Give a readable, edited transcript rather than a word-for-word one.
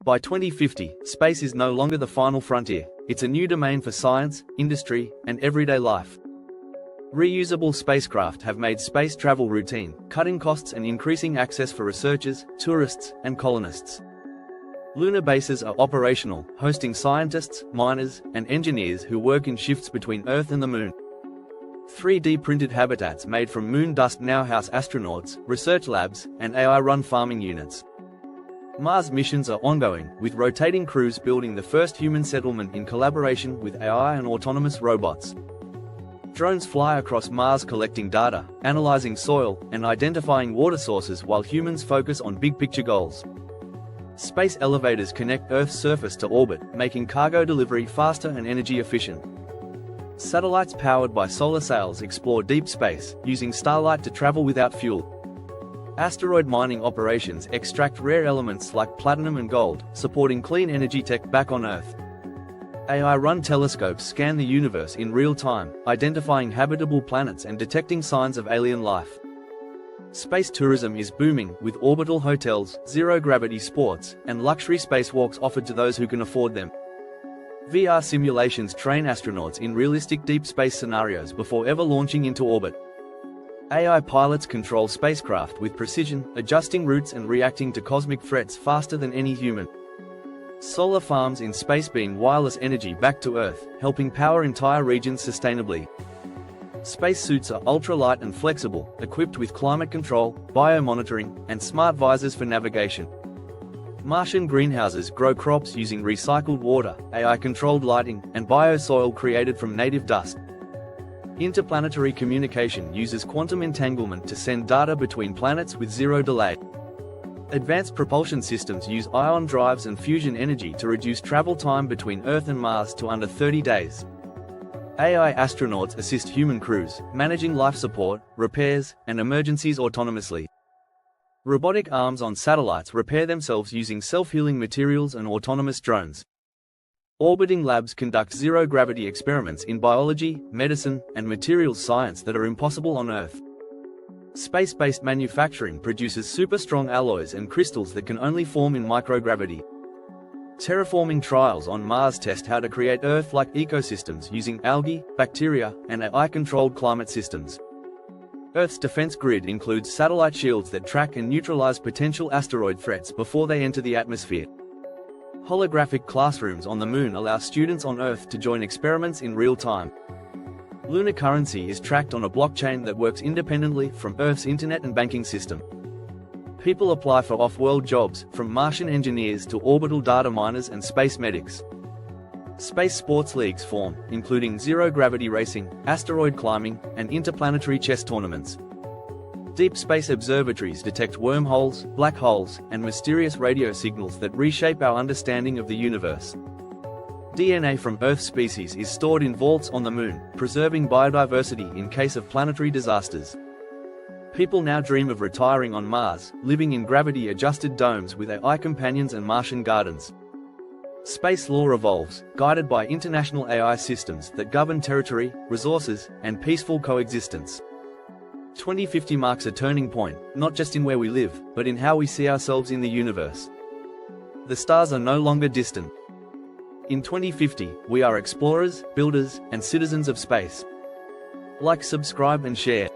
By 2050, space is no longer the final frontier. It's a new domain for science, industry, and everyday life. Reusable spacecraft have made space travel routine, cutting costs and increasing access for researchers, tourists, and colonists. Lunar bases are operational, hosting scientists, miners, and engineers who work in shifts between Earth and the Moon. 3D printed habitats made from moon dust now house astronauts, research labs, and AI-run farming units. Mars missions are ongoing, with rotating crews building the first human settlement in collaboration with AI and autonomous robots. Drones fly across Mars collecting data, analyzing soil, and identifying water sources while humans focus on big-picture goals. Space elevators connect Earth's surface to orbit, making cargo delivery faster and energy efficient. Satellites powered by solar sails explore deep space, using starlight to travel without fuel. Asteroid mining operations extract rare elements like platinum and gold, supporting clean energy tech back on Earth. AI-run telescopes scan the universe in real time, identifying habitable planets and detecting signs of alien life. Space tourism is booming, with orbital hotels, zero-gravity sports, and luxury spacewalks offered to those who can afford them. VR simulations train astronauts in realistic deep space scenarios before ever launching into orbit. AI pilots control spacecraft with precision, adjusting routes and reacting to cosmic threats faster than any human. Solar farms in space beam wireless energy back to Earth, helping power entire regions sustainably. Spacesuits are ultra-light and flexible, equipped with climate control, biomonitoring, and smart visors for navigation. Martian greenhouses grow crops using recycled water, AI-controlled lighting, and biosoil created from native dust. Interplanetary communication uses quantum entanglement to send data between planets with zero delay. Advanced propulsion systems use ion drives and fusion energy to reduce travel time between Earth and Mars to under 30 days. AI astronauts assist human crews, managing life support, repairs, and emergencies autonomously. Robotic arms on satellites repair themselves using self-healing materials and autonomous drones. Orbiting labs conduct zero-gravity experiments in biology, medicine, and materials science that are impossible on Earth. Space-based manufacturing produces super-strong alloys and crystals that can only form in microgravity. Terraforming trials on Mars test how to create Earth-like ecosystems using algae, bacteria, and AI-controlled climate systems. Earth's defense grid includes satellite shields that track and neutralize potential asteroid threats before they enter the atmosphere. Holographic classrooms on the Moon allow students on Earth to join experiments in real time. Lunar currency is tracked on a blockchain that works independently from Earth's internet and banking system. People apply for off-world jobs, from Martian engineers to orbital data miners and space medics. Space sports leagues form, including zero-gravity racing, asteroid climbing, and interplanetary chess tournaments. Deep space observatories detect wormholes, black holes, and mysterious radio signals that reshape our understanding of the universe. DNA from Earth species is stored in vaults on the Moon, preserving biodiversity in case of planetary disasters. People now dream of retiring on Mars, living in gravity-adjusted domes with AI companions and Martian gardens. Space law evolves, guided by international AI systems that govern territory, resources, and peaceful coexistence. 2050 marks a turning point, not just in where we live, but in how we see ourselves in the universe. The stars are no longer distant. In 2050, we are explorers, builders, and citizens of space. Like, subscribe, and share.